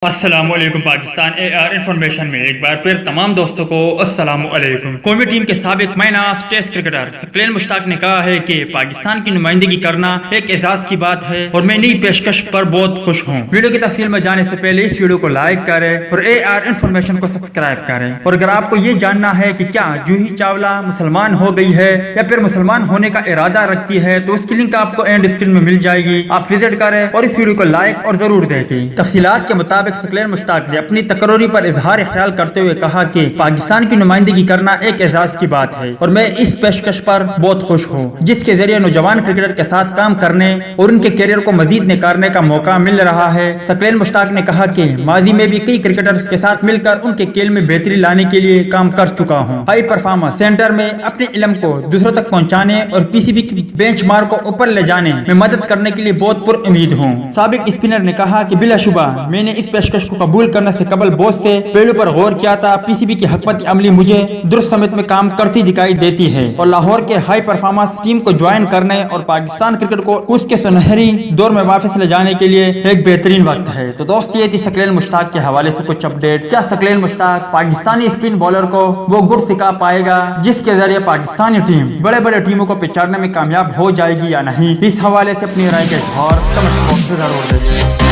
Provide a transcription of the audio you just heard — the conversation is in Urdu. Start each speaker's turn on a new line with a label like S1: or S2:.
S1: السلام علیکم پاکستان اے آر انفارمیشن میں ایک بار پھر تمام دوستوں کو السلام علیکم۔ قومی ٹیم کے سابق مین آف ٹیسٹ کرکٹر ثقلین مشتاق نے کہا ہے کہ پاکستان کی نمائندگی کرنا ایک اعزاز کی بات ہے اور میں نئی پیشکش پر بہت خوش ہوں۔ ویڈیو کی تفصیل میں جانے سے پہلے اس ویڈیو کو لائک کریں اور اے آر انفارمیشن کو سبسکرائب کریں، اور اگر آپ کو یہ جاننا ہے کہ کیا جوہی چاولہ مسلمان ہو گئی ہے یا پھر مسلمان ہونے کا ارادہ رکھتی ہے تو اس کی لنک آپ کو اینڈ اسکرین میں مل جائے گی، آپ وزٹ کریں اور اس ویڈیو کو لائک اور ضرور دیکھیں۔ تفصیلات کے مطابق ثقلین مشتاق نے اپنی تقرری پر اظہار خیال کرتے ہوئے کہا کہ پاکستان کی نمائندگی کرنا ایک اعزاز کی بات ہے اور میں اس پیشکش پر بہت خوش ہوں جس کے ذریعے نوجوان کرکٹر کے ساتھ کام کرنے اور ان کے کیریئر کو مزید نکھارنے کا موقع مل رہا ہے۔ ثقلین مشتاق نے کہا کہ ماضی میں بھی کئی کرکٹرز کے ساتھ مل کر ان کے کھیل میں بہتری لانے کے لیے کام کر چکا ہوں۔ ہائی پرفارمنس سینٹر میں اپنے علم کو دوسروں تک پہنچانے اور پی سی بی کی بینچ مارک کو اوپر لے جانے میں مدد کرنے کے لیے بہت پر امید ہوں۔ سابق اسپنر نے کہا کہ بلا شبہ میں نے اس پیشکش کو قبول کرنے سے قبل بہت سے پہلو پر غور کیا تھا۔ پی سی بی کی حکمت عملی مجھے درست سمت میں کام کرتی دکھائی دیتی ہے اور لاہور کے ہائی پرفارمنس ٹیم کو جوائن کرنے اور پاکستان کرکٹ کو اس کے سنہری دور میں واپس لے جانے کے لیے ایک بہترین وقت ہے۔ تو دوست یہ تھی ثقلین مشتاق کے حوالے سے کچھ اپڈیٹ۔ کیا ثقلین مشتاق پاکستانی اسپن بالر کو وہ گڑ سکھا پائے گا جس کے ذریعے پاکستانی ٹیم بڑے بڑے ٹیموں کو پچاڑنے میں کامیاب ہو جائے گی یا نہیں؟ اس حوالے سے اپنی رائے کا اظہار کمنٹ باکس میں ضرور دیں۔